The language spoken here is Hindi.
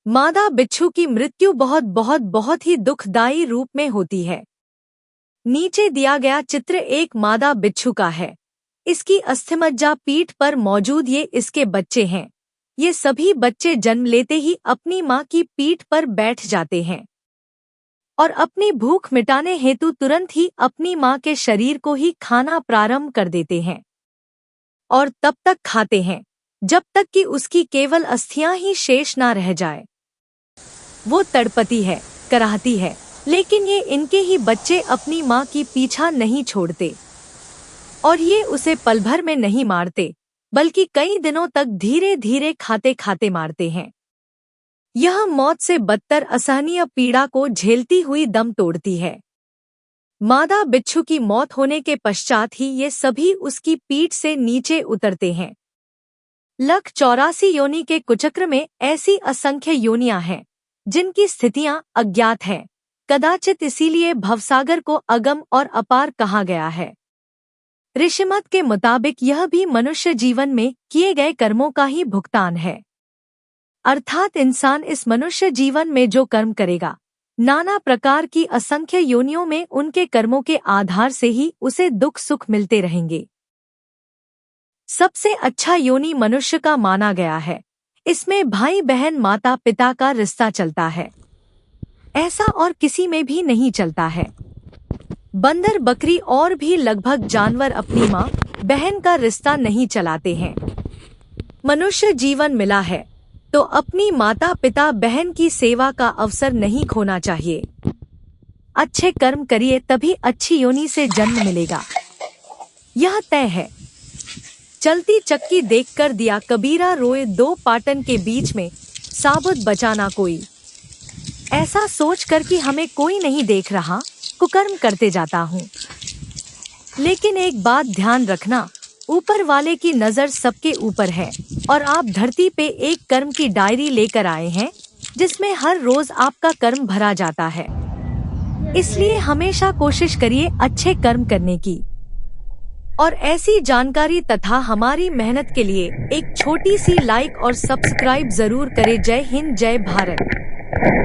मादा बिच्छू की मृत्यु बहुत बहुत बहुत ही दुखदायी रूप में होती है। नीचे दिया गया चित्र एक मादा बिच्छू का है। इसकी अस्थिमज्जा पीठ पर मौजूद ये इसके बच्चे हैं। ये सभी बच्चे जन्म लेते ही अपनी मां की पीठ पर बैठ जाते हैं और अपनी भूख मिटाने हेतु तुरंत ही अपनी मां के शरीर को ही खाना प्रारंभ कर देते हैं और तब तक खाते हैं जब तक कि उसकी केवल अस्थियां ही शेष ना रह जाए। वो तड़पती है, कराहती है, लेकिन ये इनके ही बच्चे अपनी मां की पीछा नहीं छोड़ते और ये उसे पल भर में नहीं मारते, बल्कि कई दिनों तक धीरे धीरे खाते खाते मारते हैं। यह मौत से बदतर असहनीय पीड़ा को झेलती हुई दम तोड़ती है। मादा बिच्छू की मौत होने के पश्चात ही ये सभी उसकी पीठ से नीचे उतरते हैं। 184 योनि के कुचक्र में ऐसी असंख्य योनियां हैं जिनकी स्थितियां अज्ञात हैं। कदाचित इसीलिए भवसागर को अगम और अपार कहा गया है। ऋषिमत के मुताबिक यह भी मनुष्य जीवन में किए गए कर्मों का ही भुगतान है। अर्थात इंसान इस मनुष्य जीवन में जो कर्म करेगा, नाना प्रकार की असंख्य योनियों में उनके कर्मों के आधार से ही उसे दुख सुख मिलते रहेंगे। सबसे अच्छा योनि मनुष्य का माना गया है। इसमें भाई बहन माता पिता का रिश्ता चलता है। ऐसा और किसी में भी नहीं चलता है। बंदर बकरी और भी लगभग जानवर अपनी माँ बहन का रिश्ता नहीं चलाते हैं। मनुष्य जीवन मिला है तो अपनी माता पिता बहन की सेवा का अवसर नहीं खोना चाहिए। अच्छे कर्म करिए तभी अच्छी योनि से जन्म मिलेगा, यह तय है। चलती चक्की देखकर दिया कबीरा रोए, दो पाटन के बीच में साबुत बचाना कोई। ऐसा सोचकर कि हमें कोई नहीं देख रहा, कुकर्म करते जाता हूँ। लेकिन एक बात ध्यान रखना, ऊपर वाले की नज़र सबके ऊपर है और आप धरती पे एक कर्म की डायरी लेकर आए हैं जिसमें हर रोज आपका कर्म भरा जाता है। इसलिए हमेशा कोशिश करिए अच्छे कर्म करने की। और ऐसी जानकारी तथा हमारी मेहनत के लिए एक छोटी सी लाइक और सब्सक्राइब जरूर करें। जय हिंद, जय भारत।